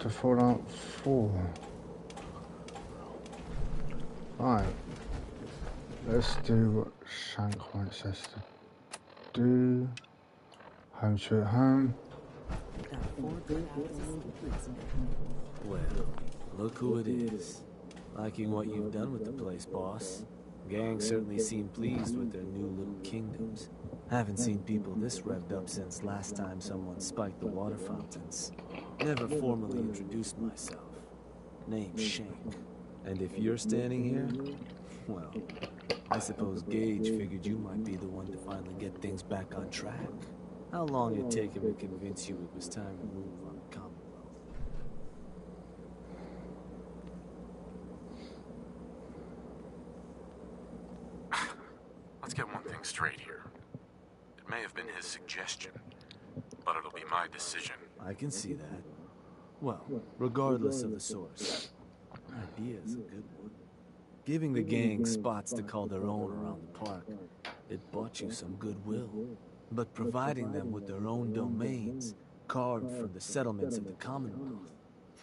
to Fallout 4. Right. Let's do what Shank wants us to do. Home sweet home. Well, look who it is. Liking what you've done with the place, boss. Gang certainly seem pleased with their new little kingdoms. Haven't seen people this revved up since last time someone spiked the water fountains. Never formally introduced myself. Name's Shank. And if you're standing here, well, I suppose Gage figured you might be the one to finally get things back on track. How long did it take him to convince you it was time to move on the Commonwealth? Let's get one thing straight here. It may have been his suggestion, but it'll be my decision. I can see that. Well, regardless of the source, idea's a good one. Giving the gang spots to call their own around the park, it bought you some goodwill. But providing them with their own domains, carved from the settlements of the Commonwealth,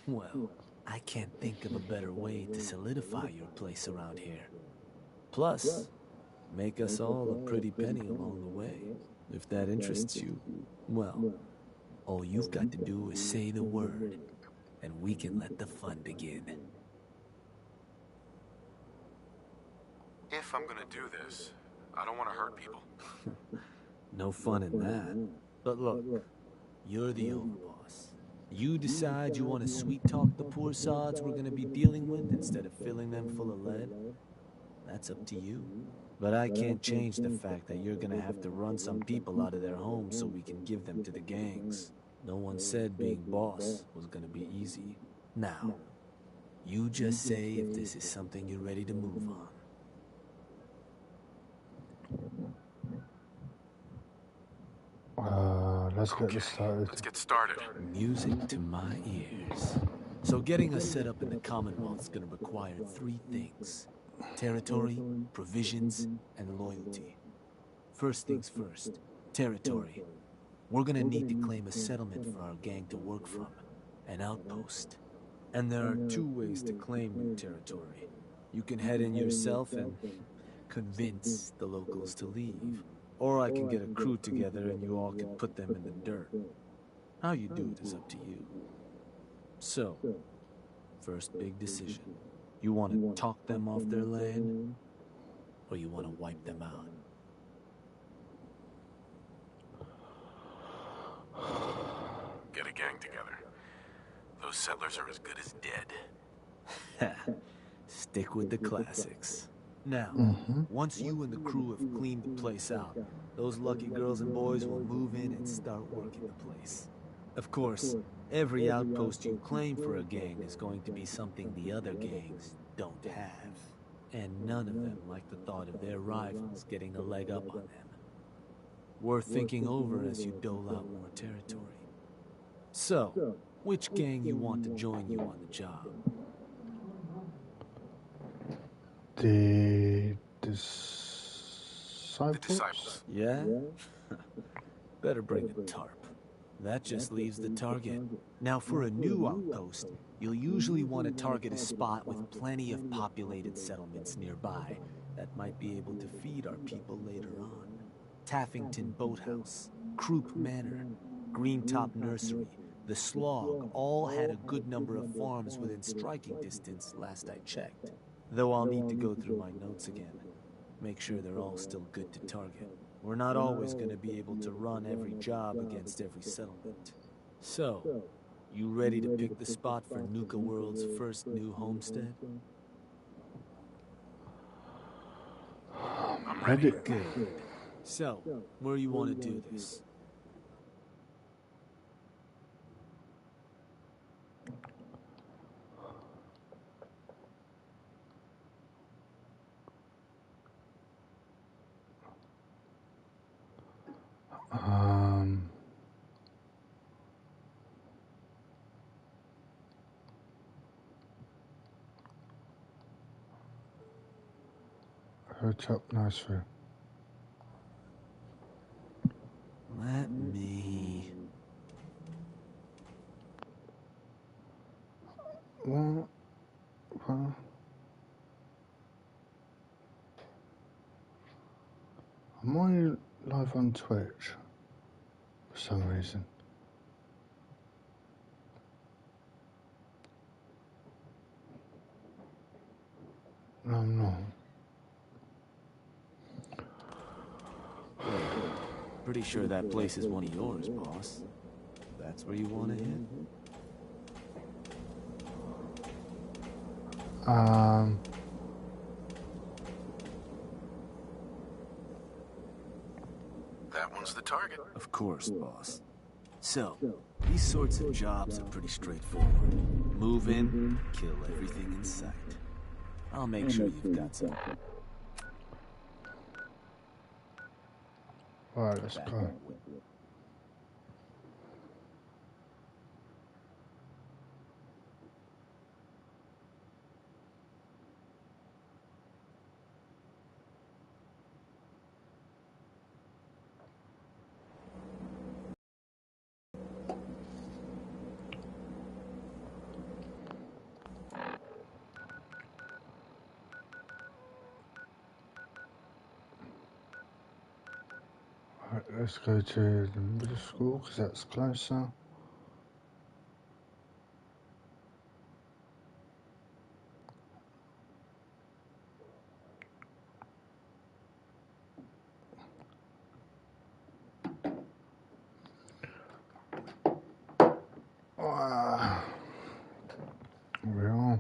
well, I can't think of a better way to solidify your place around here. Plus, make us all a pretty penny along the way. If that interests you, well, all you've got to do is say the word, and we can let the fun begin. If I'm gonna do this, I don't want to hurt people. No fun in that. But look, you're the overboss. You decide you want to sweet-talk the poor sods we're gonna be dealing with instead of filling them full of lead. That's up to you. But I can't change the fact that you're gonna have to run some people out of their homes so we can give them to the gangs. No one said being boss was gonna be easy. Now, you just say if this is something you're ready to move on. Let's get this started. Let's get started. Music to my ears. So getting us set up in the Commonwealth is gonna require 3 things. Territory, provisions, and loyalty. First things first, territory. We're gonna need to claim a settlement for our gang to work from, an outpost. And there are 2 ways to claim new territory. You can head in yourself and convince the locals to leave. Or I can get a crew together and you all can put them in the dirt. How you do it is up to you. So, first big decision. You want to talk them off their land, or you want to wipe them out? Get a gang together. Those settlers are as good as dead. Stick with the classics. Now, once you and the crew have cleaned the place out, those lucky girls and boys will move in and start working the place. Of course, every outpost you claim for a gang is going to be something the other gangs don't have. And none of them like the thought of their rivals getting a leg up on them. Worth thinking over as you dole out more territory. So, which gang you want to join you on the job? The disciples? The disciples. Yeah? Better bring the tarp. That just leaves the target. Now for a new outpost, you'll usually want to target a spot with plenty of populated settlements nearby that might be able to feed our people later on. Taffington Boathouse, Croup Manor, Greentop Nursery, the Slog all had a good number of farms within striking distance last I checked. Though I'll need to go through my notes again. Make sure they're all still good to target. We're not always going to be able to run every job against every settlement. So, you ready to pick the spot for Nuka World's first new homestead? I'm ready. Good. So, where you want to do this? Hilltop Nursery. Let me... What? What? Am I live on Twitch for some reason? No, I'm not. Pretty sure that place is one of yours, boss. That's where you want to hit? That one's the target. Of course, boss. So, these sorts of jobs are pretty straightforward. Move in, kill everything in sight. I'll make sure you've got some. Alright, let's go. Alright, let's go to the middle school because that's closer. We are.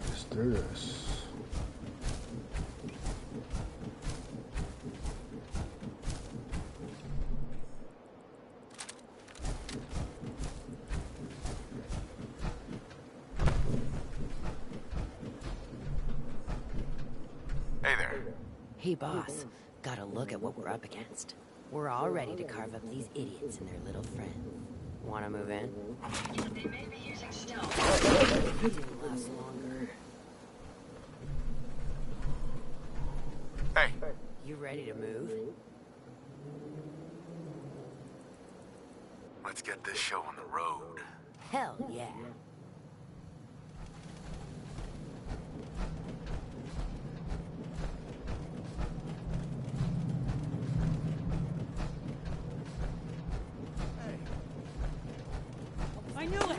Let's do this. Hey there. Hey, boss. Gotta look at what we're up against. We're all ready to carve up these idiots and their little friend. Wanna move in? They may be using stealth. It didn't last longer. Hey. You ready to move? Let's get this show on the road. Hell yeah. I knew it!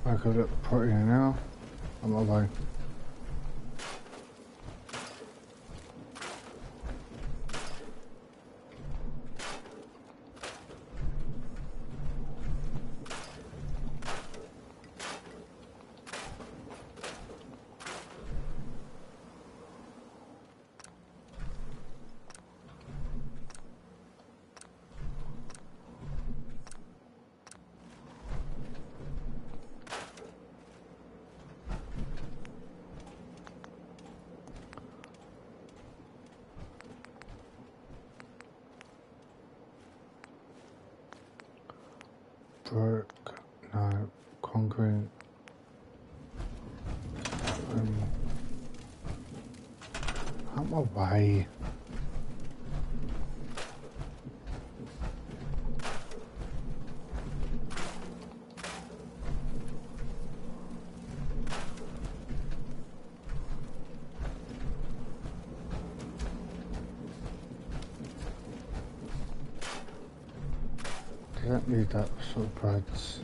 Make it look pretty now. On my way. Brick, no, concrete. Out my way. I don't need that sort of breads.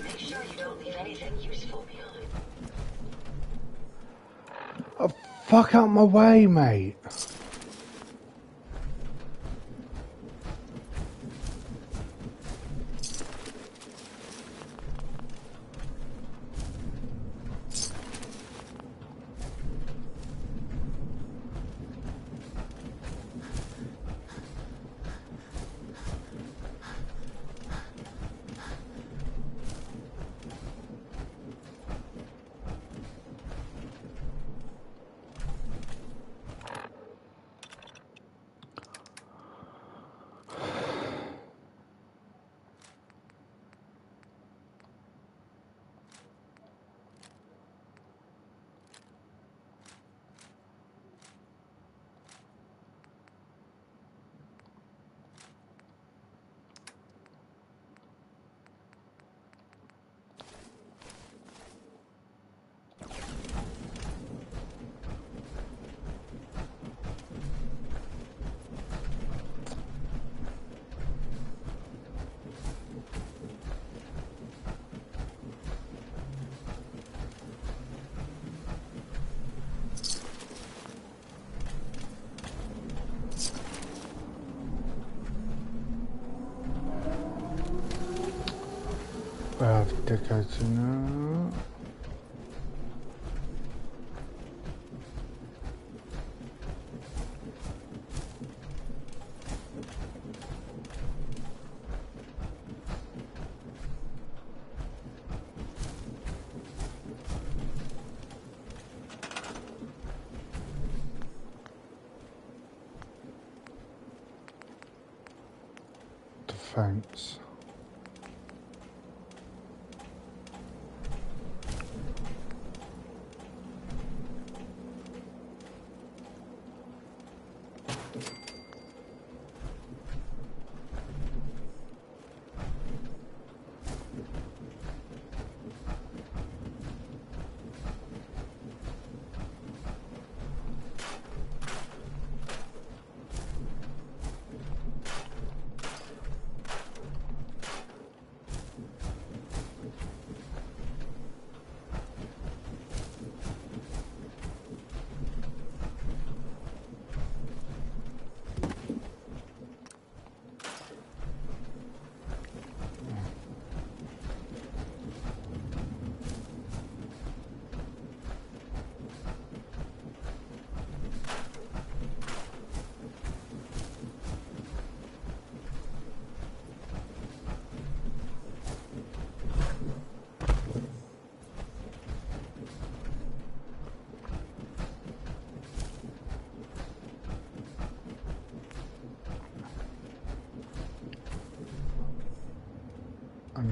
Make sure you don't leave anything useful behind. Oh, fuck out my way, mate. I have to go to now. Defense.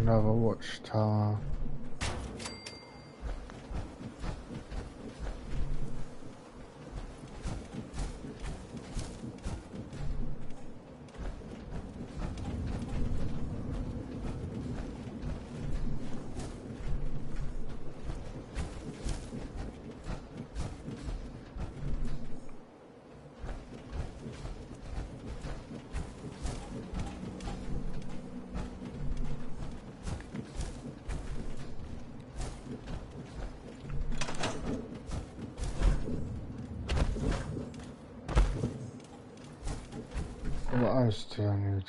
another watchtower. What else do I need?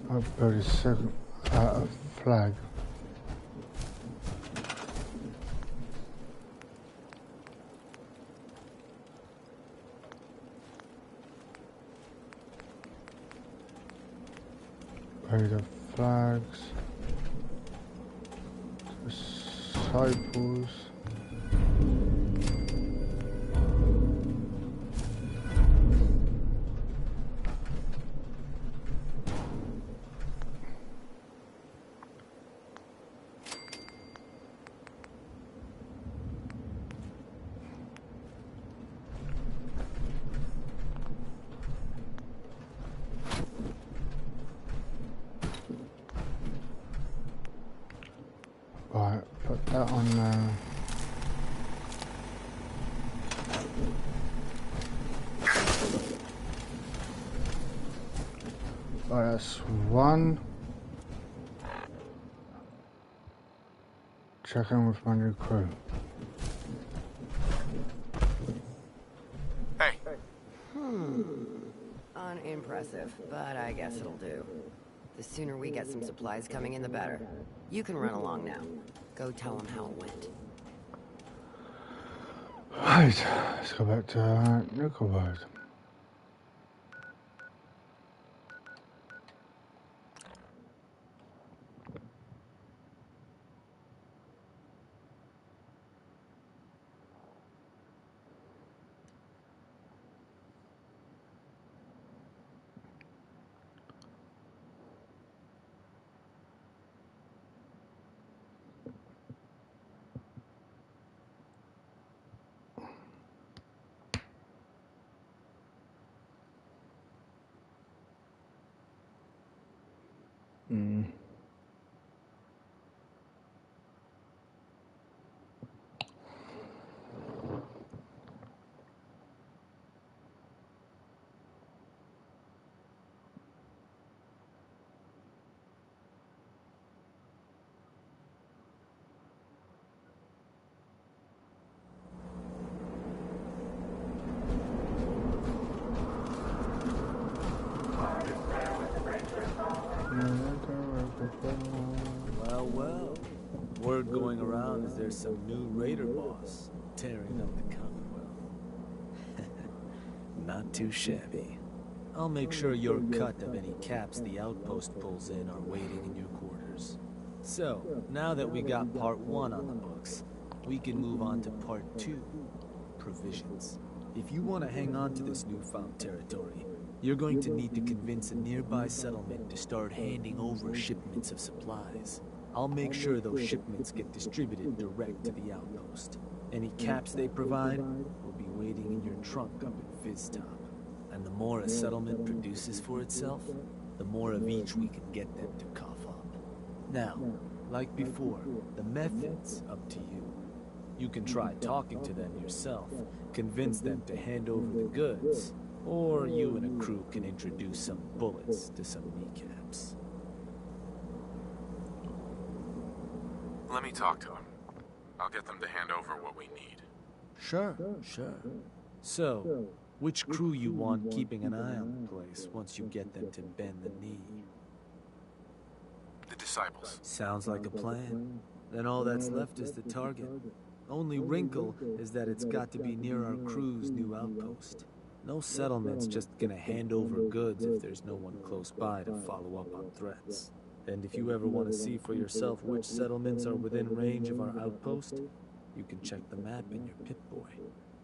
I'll build a second a flag. Bury the flags. Disciples. Right, put that on there. Right, that's one. Check in with my new crew. Hey, Unimpressive, but I guess it'll do. The sooner we get some supplies coming in, the better. You can run along now. Go tell them how it went. Right, let's go back to Nuka. Well, well. Word going around is there's some new raider boss tearing up the Commonwealth. Not too shabby. I'll make sure your cut of any caps the outpost pulls in are waiting in your quarters. So, now that we got part 1 on the books, we can move on to part 2, provisions. If you want to hang on to this newfound territory, you're going to need to convince a nearby settlement to start handing over shipments of supplies. I'll make sure those shipments get distributed direct to the outpost. Any caps they provide will be waiting in your trunk up in Fizztop. And the more a settlement produces for itself, the more of each we can get them to cough up. Now, like before, the method's up to you. You can try talking to them yourself, convince them to hand over the goods, or you and a crew can introduce some bullets to some kneecaps. let me talk to them. I'll get them to hand over what we need. Sure. So, which crew you want keeping an eye on the place once you get them to bend the knee? The disciples. Sounds like a plan. Then all that's left is the target. Only wrinkle is that it's got to be near our crew's new outpost. No settlement's just gonna hand over goods if there's no one close by to follow up on threats. And if you ever want to see for yourself which settlements are within range of our outpost, you can check the map in your Pip-Boy.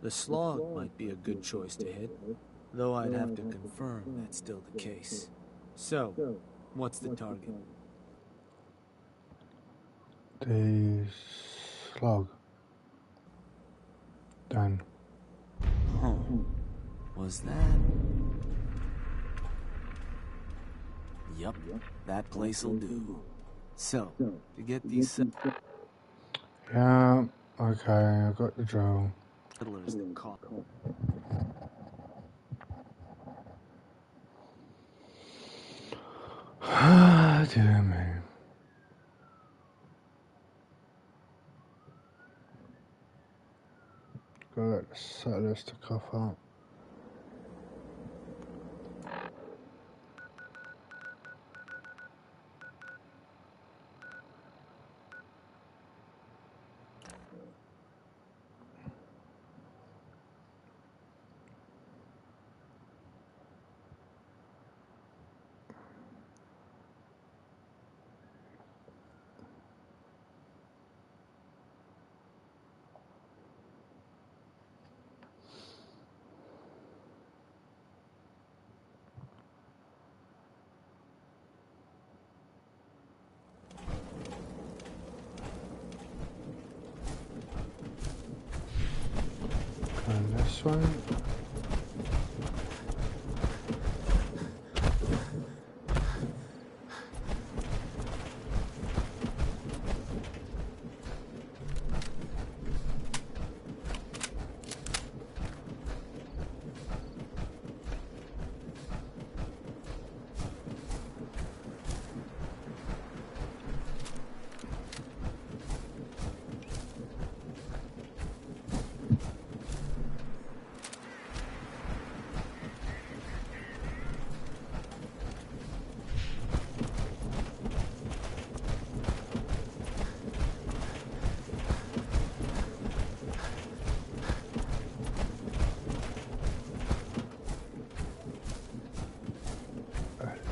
The Slog might be a good choice to hit, though I'd have to confirm that's still the case. So, what's the target? The slug. Done. Huh. Was that? Yup, that place'll do. So, to get these Yeah, okay, I got the drill. settlers that caught Dear me. Gotta let the settlers to cough up. And this one.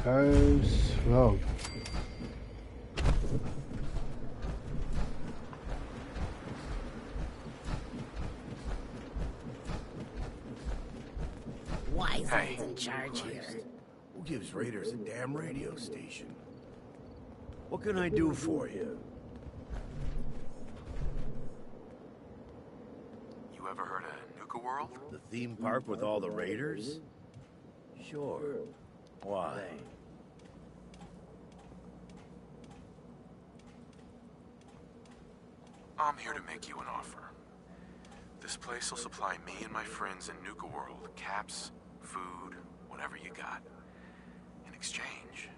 Hello, slug. Wise Hey. one's in charge here. Who gives raiders a damn radio station? What can I do for you? You ever heard of Nuka World? The theme park with all the raiders? Sure. Why? I'm here to make you an offer. This place will supply me and my friends in Nuka World caps, food, whatever you got. In exchange,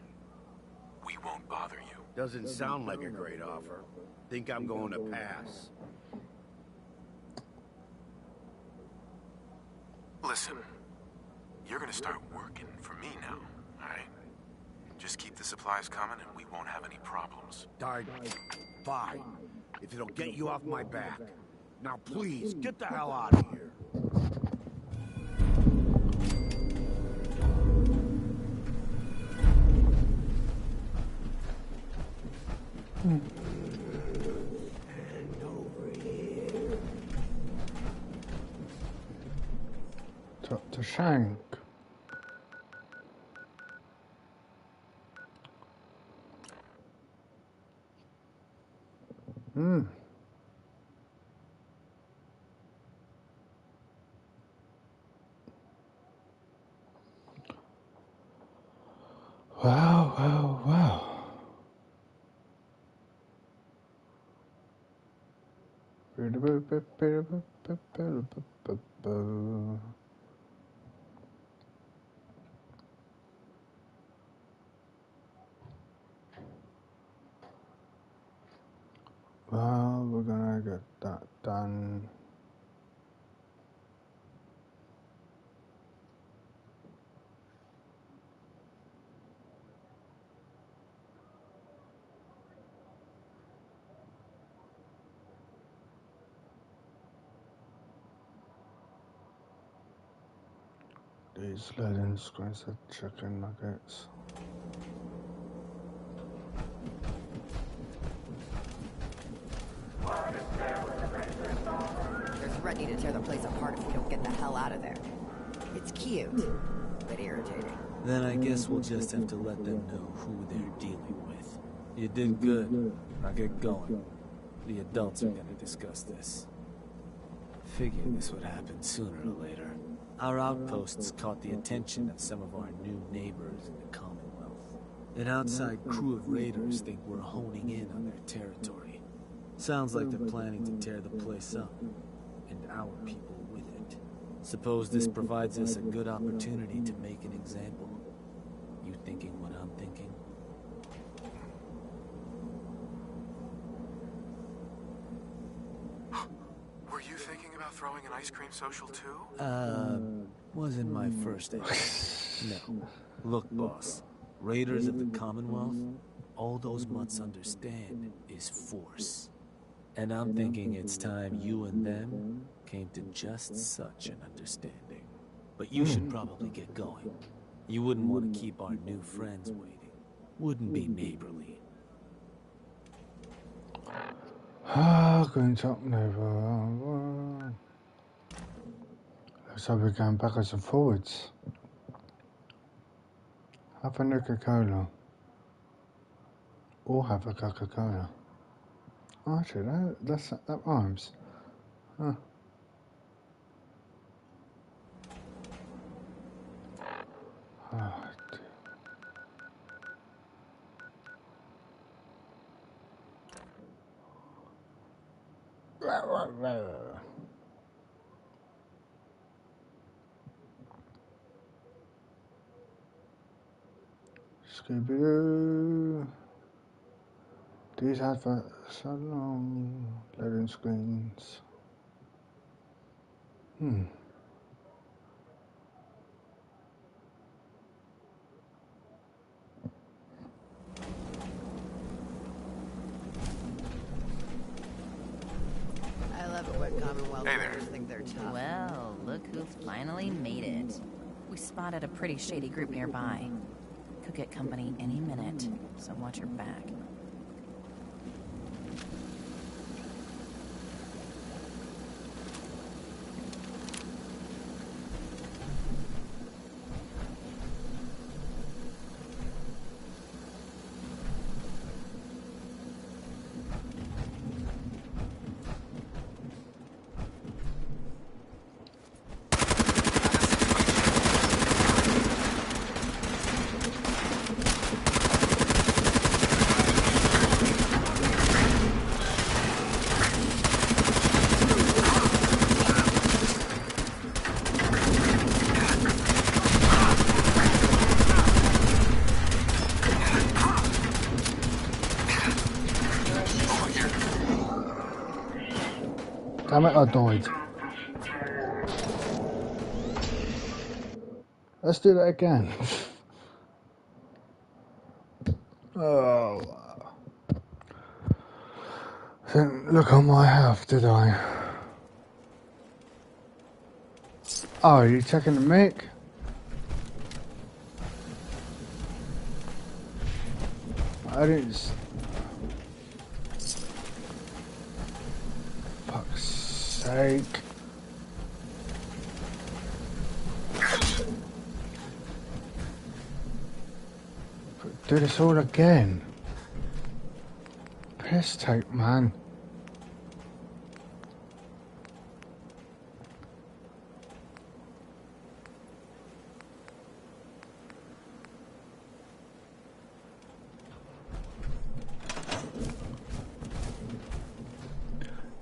we won't bother you. Doesn't sound like a great offer. Think I'm going to pass. Listen, you're gonna start working for me now, alright? Just keep the supplies coming and we won't have any problems. Darn. Fine. If it'll get you off my back. Now please, get the hell out of here. And over here. Dr. Shank. Wow, wow, wow. Well, we're gonna get that done. These loading screens are chicken nuggets. There's threatening to tear the place apart if we don't get the hell out of there. It's cute, but irritating. Then I guess we'll just have to let them know who they're dealing with. You did good. Now get going. The adults are gonna discuss this. Figured this would happen sooner or later. Our outposts caught the attention of some of our new neighbors in the Commonwealth. An outside crew of raiders think we're honing in on their territory. Sounds like they're planning to tear the place up, and our people with it. Suppose this provides us a good opportunity to make an example. You thinking what I'm thinking? Were you thinking about throwing an ice cream social too? Wasn't my first aim. No. Look, boss. Raiders of the Commonwealth, all those mutts understand is force. And I'm thinking it's time you and them came to just such an understanding. But you should probably get going. You wouldn't want to keep our new friends waiting. Wouldn't be neighborly. Going top over. Looks like we're going backwards and forwards. Have a Nuka Cola. Or have a Coca-Cola. Oh, actually, that rhymes. Huh. Oh, dear. Scooby-Doo. These adverts so long. Loading screens. I love it when Commonwealth Hey there. raiders think they're tough. Well, look who finally made it. We spotted a pretty shady group nearby. Could get company any minute, so watch your back. Damn it, I died. Let's do that again. Oh. Didn't look on my health, did I? Oh, you checking the mic? I didn't. Fuck's sake. Do this all again. Piss take, man.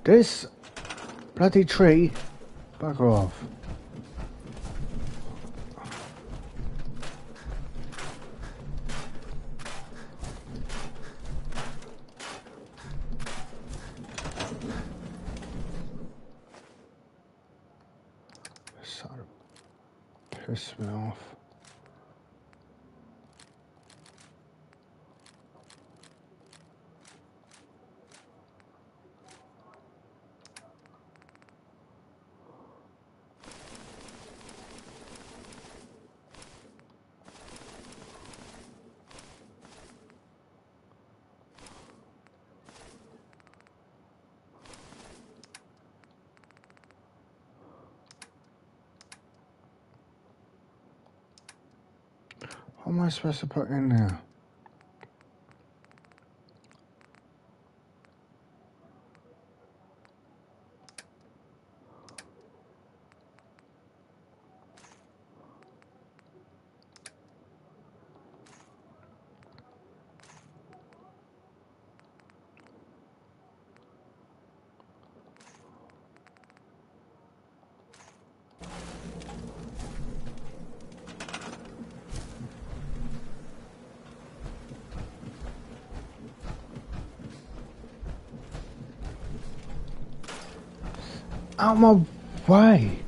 This bloody tree, bugger off. Son of piss me off. What am I supposed to put in there? Out my way!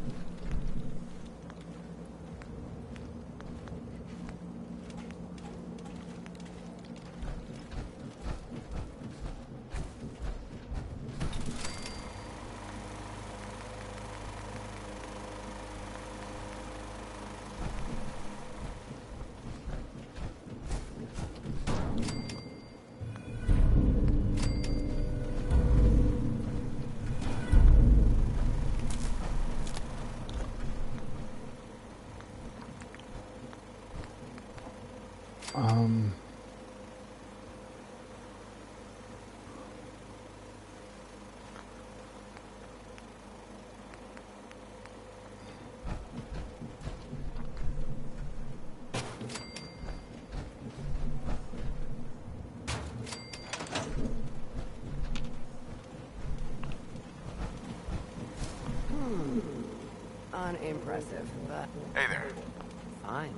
Unimpressive, but Hey there. fine.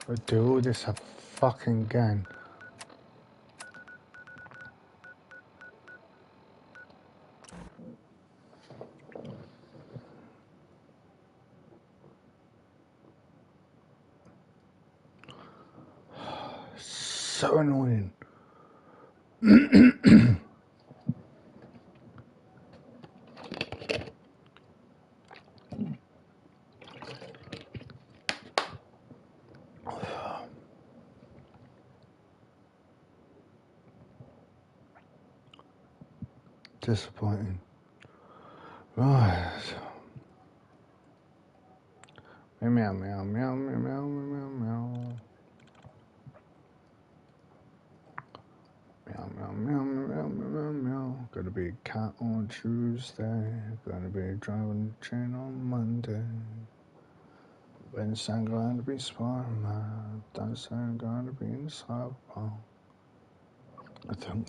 I do all this a fucking again. So annoying. Disappointing. Right. Meow, meow, meow, meow, meow, meow, meow. Meow, meow, meow, meow, meow, meow. Gonna be a cat on Tuesday. Gonna be driving the train on Monday. Wednesday I'm going to be Spider-Man. Thursday I'm going to be in Cyberpunk. I think.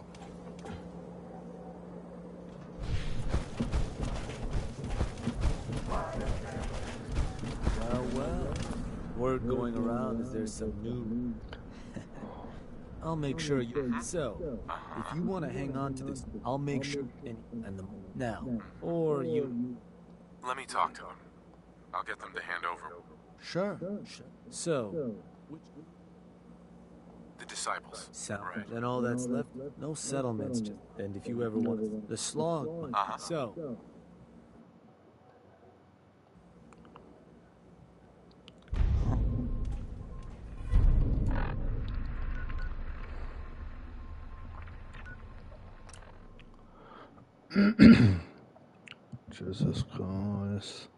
Well. Word going around is there's some new... I'll make sure you... So, if you want to hang on to this, I'll make sure... And the... Now. Or you... Let me talk to them. I'll get them to hand over Sure. So... the disciples. Sound. Right. And all that's left? No settlements. Just, and if you ever want... The slog. So... Jesus Christ.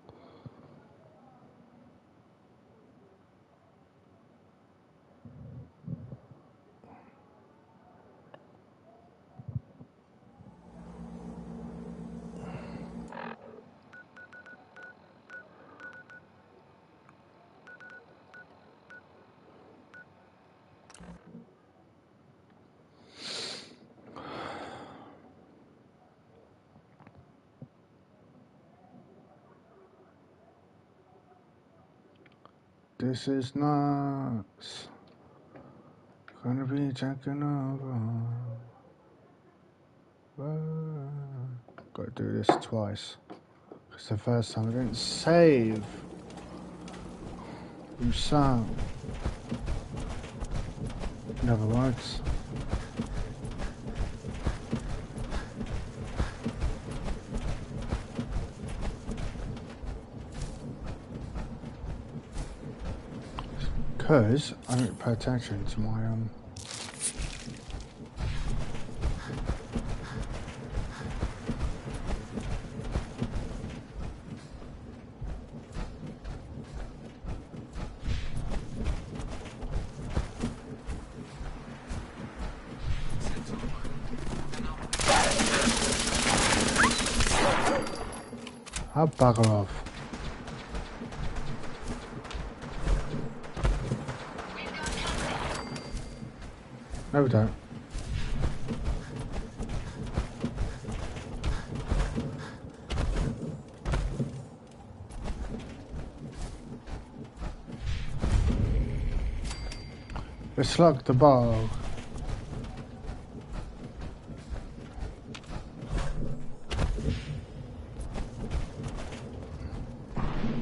This is nuts. Gonna be taking over. Gotta do this twice. Because the first time I didn't save. You suck. Never works. Because I didn't pay attention to my I'll bugger off. No, we don't. Let's slug the ball.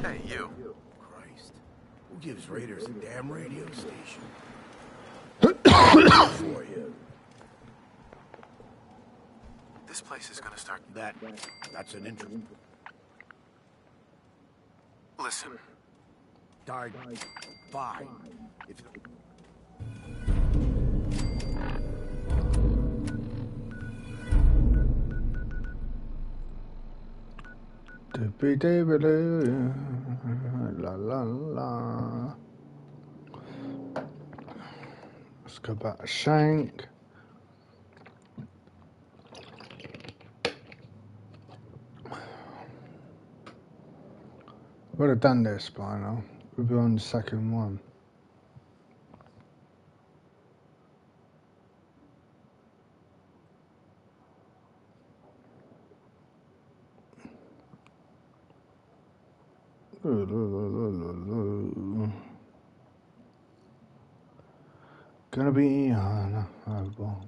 Hey, you. Christ. Who gives raiders a damn radio station? For you. This place is gonna start... That's an intro. Listen, Died. Fine. If La la la. Let's go back to Shank. Would have done this by now. We'll be on the second one. Gonna be unavoidable.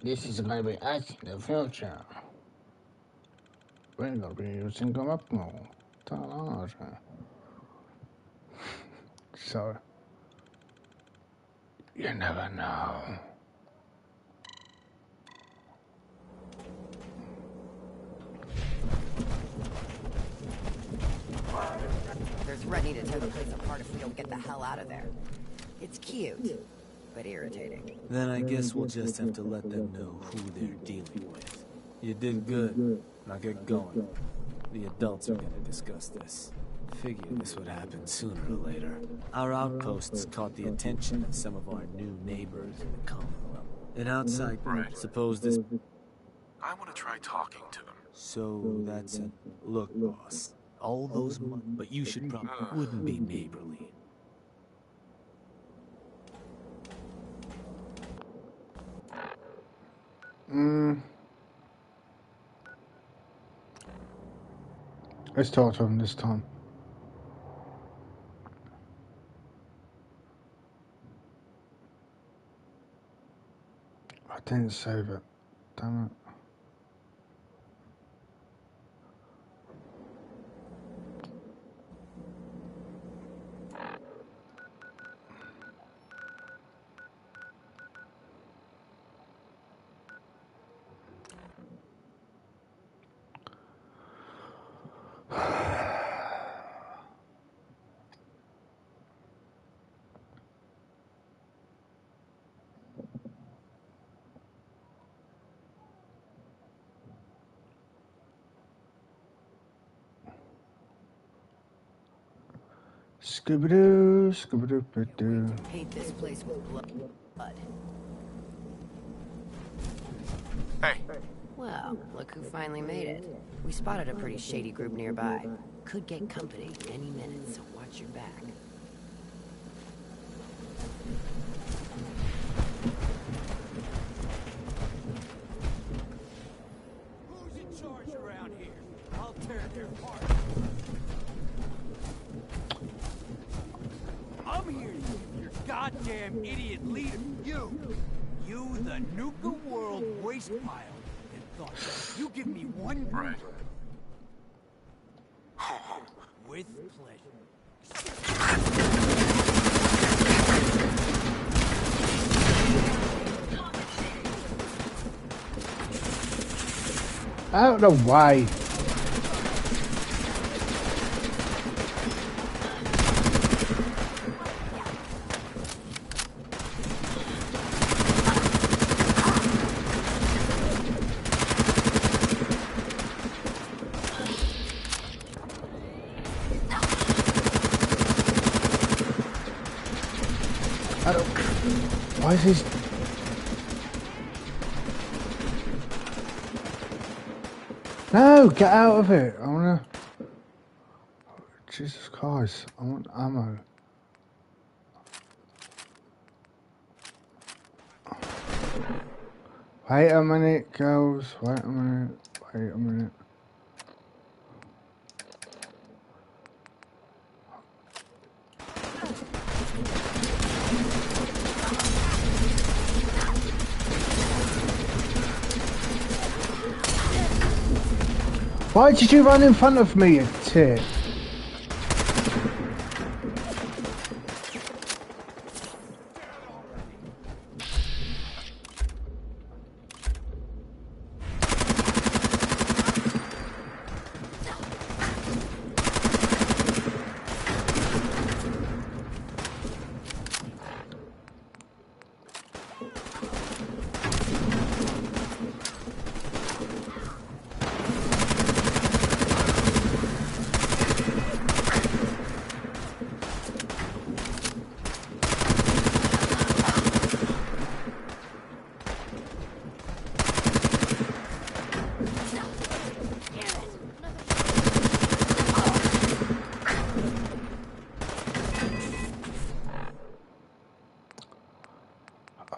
This is gonna be us in the future. We're gonna be using Commonwealth. So, you never know. They're threatening to tear the place apart if we don't get the hell out of there. It's cute, but irritating. Then I guess we'll just have to let them know who they're dealing with. You did good. Now get going. The adults are gonna discuss this. Figured this would happen sooner or later. Our outposts caught the attention of some of our new neighbors in the Commonwealth. And outside, Right. suppose this... I want to try talking to them. So that's it. Look, boss. All those money, but you should probably wouldn't be neighborly. Let's talk to him this time. I didn't save it. Damn it. Scooby-doo, Scooby-doo-ba-doo. Paint this place with blood. Hey, Well, look who finally made it. We spotted a pretty shady group nearby. Could get company any minute, so watch your back. who's in charge around here? I'll tear their heart. I'm here to be your goddamn idiot leader. You the Nuka World waste pile. And thought you give me one right. with pleasure. Out of the way. Why is this? No, get out of it. I wanna. Jesus Christ, I want ammo. Wait a minute, girls. Wait a minute. Wait a minute. Why did you run in front of me, you tit?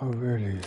Oh, really?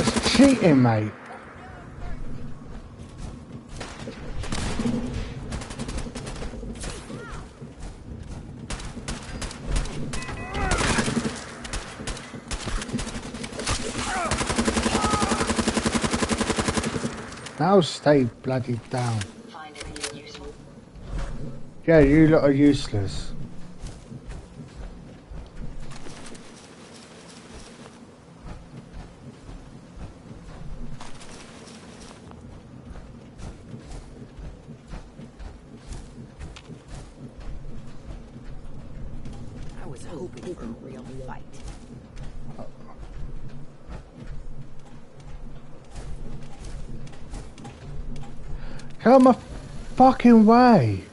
It's cheating, mate. Now stay bloody down. Find anything useful? Yeah, you lot are useless. I was hoping for a real fight. Get out of my fucking way.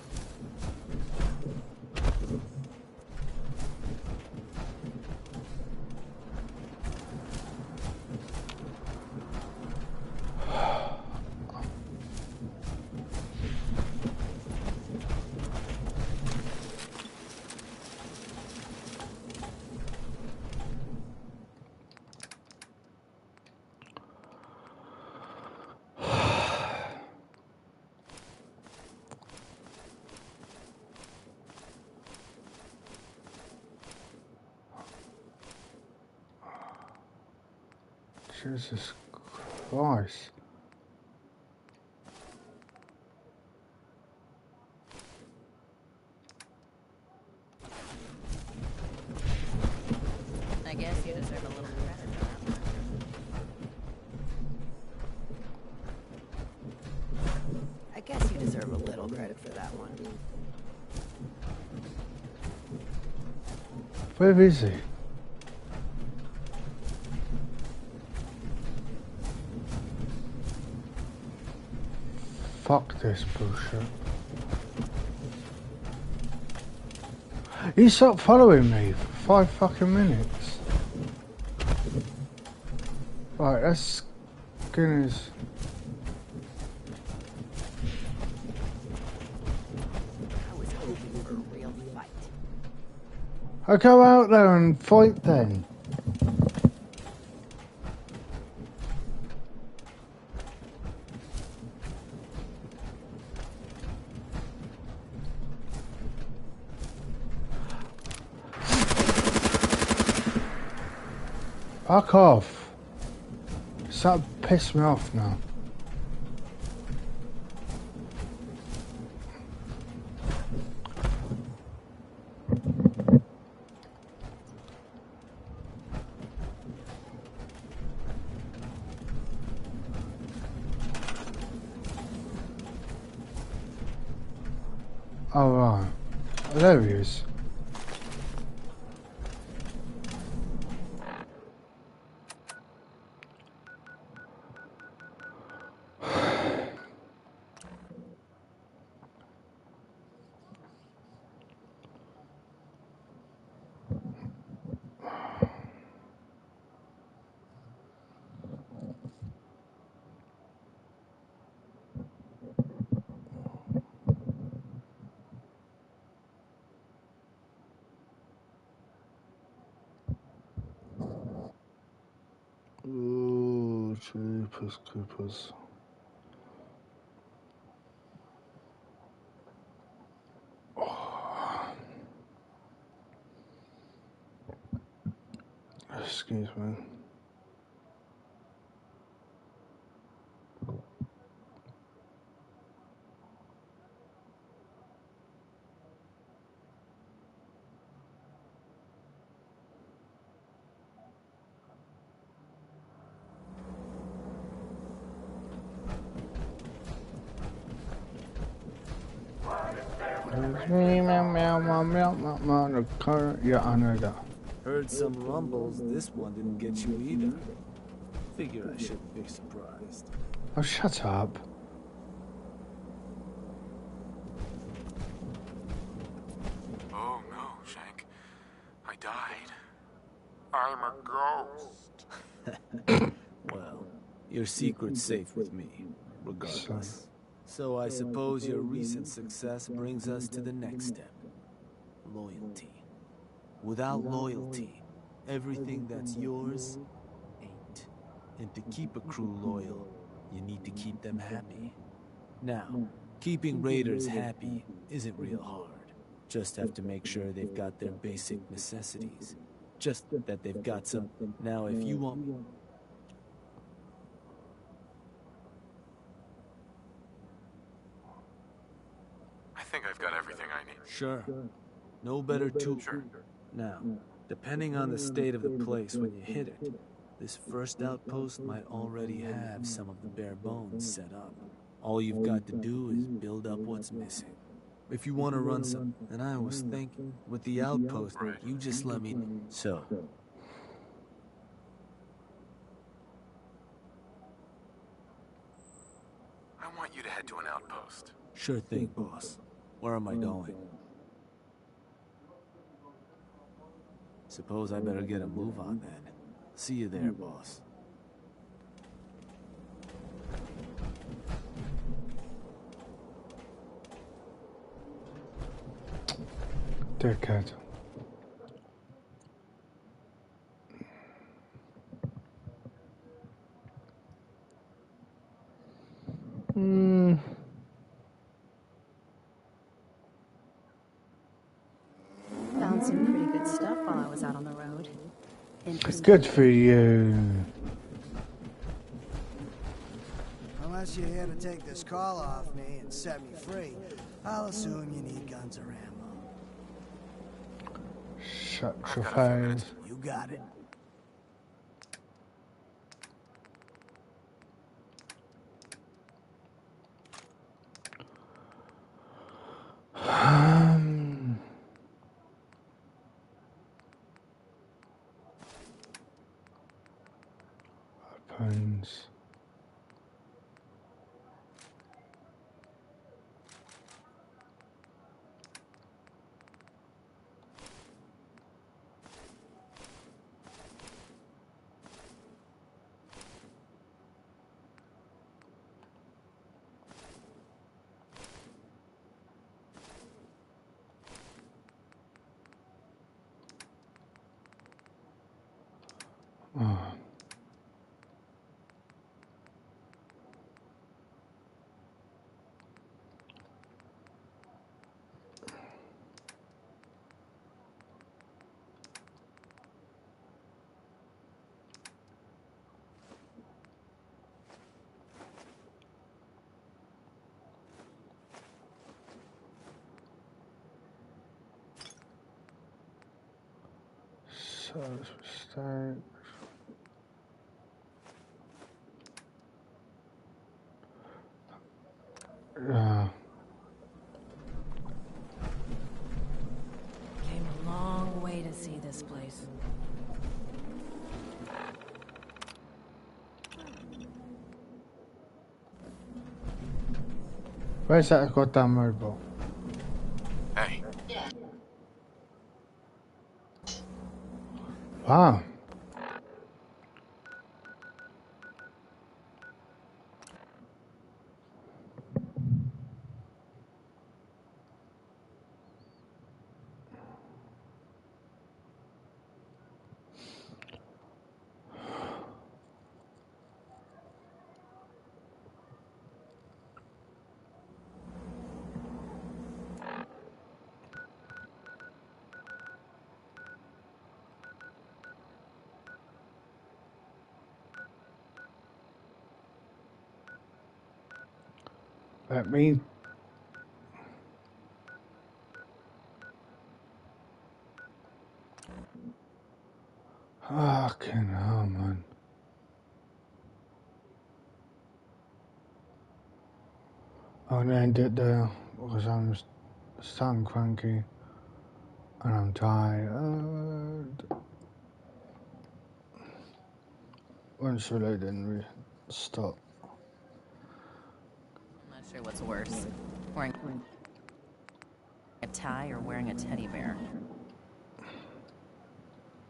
Jesus Christ. I guess you deserve a little credit for that one. I guess you deserve a little credit for that one. Where is he? Fuck this bullshit. He stopped following me for 5 fucking minutes. Right, that's Guinness. I was hoping for a real fight. I'll go out there and fight then. Fuck off. Stop pissing me off now. Oh, right. Oh, there he is. Ooh, Jeepers Creepers. Oh. Excuse me. Meow, meow, meow, meow, meow, meow, the car. Yeah, I know that. Heard some rumbles, this one didn't get you either. Figure I shouldn't be surprised. Oh, shut up. Oh no, Shank. I died. I'm a ghost. Well, your secret's safe with me, regardless. So I suppose your recent success brings us to the next step. Loyalty. Without loyalty, everything that's yours ain't. And to keep a crew loyal, you need to keep them happy. Now, keeping raiders happy isn't real hard. Just have to make sure they've got their basic necessities. Just that they've got some. Now, if you want me... I think I've got everything I need. Sure. No better tool. Sure. Now, depending on the state of the place when you hit it, this first outpost might already have some of the bare bones set up. All you've got to do is build up what's missing. If you want to run some... And I was thinking, with the outpost, Right. you just let me... So, I want you to head to an outpost. sure thing, boss. Where am I going? Suppose I better get a move on then. See you there, boss. Dickhead. Found some pretty good stuff while I was out on the road. Good for you. Unless you're here to take this call off me and set me free, I'll assume you need guns or ammo. Shut your I've got a few face. minutes. You got it. Weapons. Oh. Service mistake. Yeah. this place. Where's that goddamn robot? Hey, Wow. Let me. Fucking hell, man. I'm gonna end it there because I'm sound cranky and I'm tired. Once reloading, stop. I'm not sure what's worse. Wearing a tie or wearing a teddy bear.